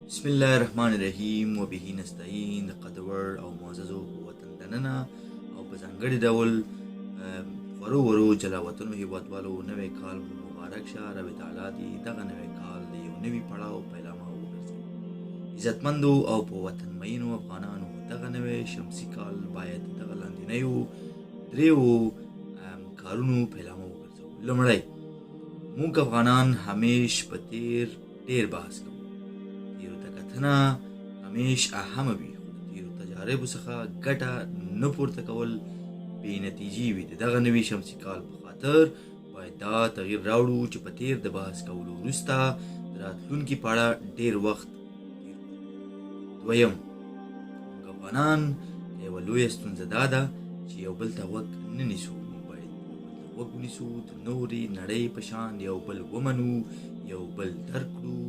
بسم الله الرحمن الرحیم و به نستعین د قدور او معززو په وطن دننه او په ځانګړي ډول غورو ورو جلاوطنو هیوادوالو نوی کال مبارک شه. رب تعالی دې دغه نوی کال د یو نوي پړاو پیلامه وګرځوي. عزتمندو او په وطن مینو افغانانو دغه نوی شمسي کال باید دغه لاندنیو دریو کارونو پیلامه وګرځوو. لومړی، موږ افغانان همیش په تیر ډیر بحث کوو. تیرو ته کتنه همیش اهمه وي، خو د تیرو تجاربو څخه ګټه نه پورته کول بې نتیجې وي. د دغه نوي شمسي کال په خاطر باید دا تغییر راوړو چې په تیر د بحث کولو وروسته د راتلونکي په اړه ډیر وخت تیر کړو. دویم، موږ افغانان یوه لویه ستونزه دا ده چې یو بل ته غوږ نه نیسو. موږ باید یو بل ته غوږ ونیسو، د نورې نړۍ په شان یو بل ومنو، یو بل درک کړو،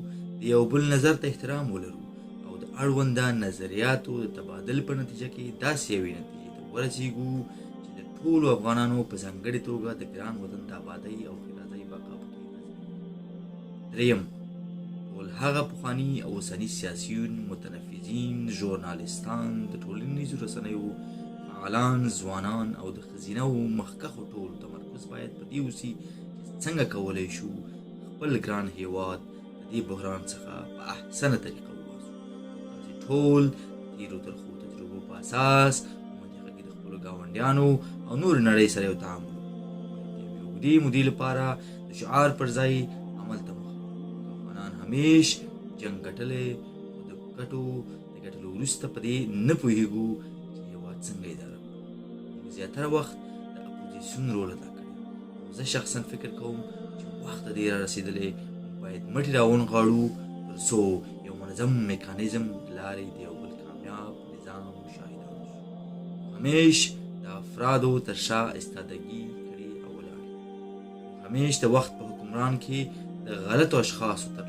د یو بل نظر ته احترام ولرو او د اړونده نظریاتو د تبادل په نتیجه کې داسې یوې نتیجې ته ورسیږو چې د ټولو افغانانو په ځانګړې توګه د ګران وطن د آبادۍ او ښېرازۍ بقا پکې تضمین. دریم، ټول هغه پخواني او اوسني سیاسیون، متنفذین، ژورنالستان، د ټولنیزو رسنیو فعالان، ځوانان او د ښځینه او مخکښو ټولو تمرکز باید په دې وسي چې څنګه کولی شو خپل ګران هیواد دې بحران څخه په احسنه طریقه وباسو. تاسې ټول تیرو ترخو تجربو په اساس په منطقه کې د خپلو ګاونډیانو او نورې نړۍ سره یو تعامل وکړو. د یوې اوږدې مودې لپاره د شعار پر ځای عمل ته مخ وړو. افغانان همیش جنګ ګټلی، خو د ګټلو وروسته په دې نه پوهېږو چې هېواد څنګه اداره کړو. موږ زیاتره وخت د اپوزیسیون رول ادا کړی او زه شخصا فکر کوم چې وخت د دې را رسېدلی باید مټې راونغاړو تر څو یو منظم میکانیزم د لارې د یو بل کامیاب نظام شاهدان شو. همیش د افرادو تر شا استادګي کړې او ولاړې. همیش د وخت په حکمران کې د غلطو اشخاصو تر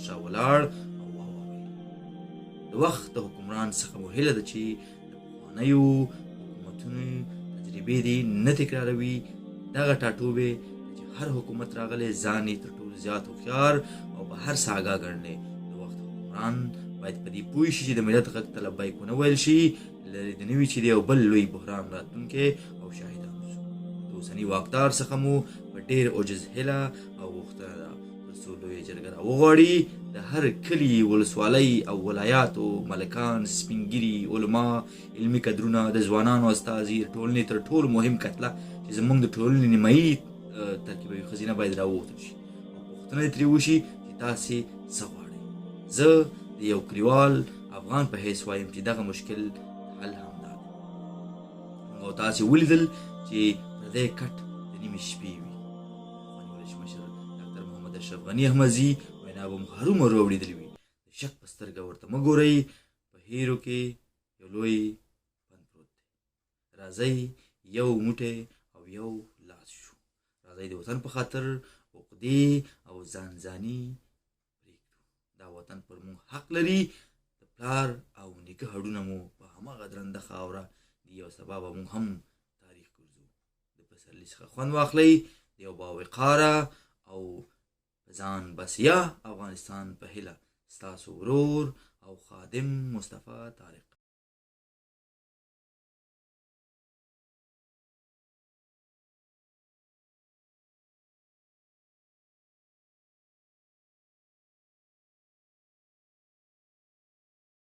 شا ولاړ او واویل. د وخت د حکمران څخه مو هیله ده چې د پخوانیو حکومتونو تجربې دې نه تکراروي. دغه ټاټوبې چې هر حکومت راغلی ځان یې تر ټولو زیات هوښیار او په هر څه آګاه ګڼلی. د وخت حکمران باید په دې پوه شي چې د ملت غږ ته لبیک ونه ویل شي، لرې د نه وي چې د یو بل لوی بحران راتلونکی او شاهدان شو. د اوسني واکدار څخه مو په ډېر عجز هیله او غوښتنه ده تر څو لویه جرګه راوغواړي د هر کلي، ولسوالۍ او ولایاتو ملکان، سپین ږیري، علما، علمي کدرونه، د ځوانانو استازي، د ټولنې تر ټولو مهم کتله چې زموږ د ټولنې نیمایي ترکیبوي ښځینه باید راوغوښتل شي او پوښتنه یې ترې وشي چې تاسې څه غواړئ. زه د یو کلیوال افغان په حیث وایم چې دغه مشکل حل همدا دی. موږ او تاسې ولیدل چې پردی کټ د نیمې شپې وي. افغاني ولسمشر ډاکټر محمد اشرف غني احمدزي وینا به مو هرومرو اورېدلې وي. د شک په سترګه ورته مه ګورئ، په هیرو کې یو لوی بند پروت دی. راځئ یو موټی او یو لاس شو. راځئ د وطن په خاطر عقدې او ځانځاني پرېږدو. دا وطن پر موږ حق لري. د پلار او نیکه هډونه مو په هماغه درنده خاوره دي او سبا به موږ هم تاریخ ګرځو. د پسرلي څخه خوند واخلئ. د یو باوقاره او په ځان بسیا افغانستان په هیله، ستاسو ورور او خادم مصطفی طارق.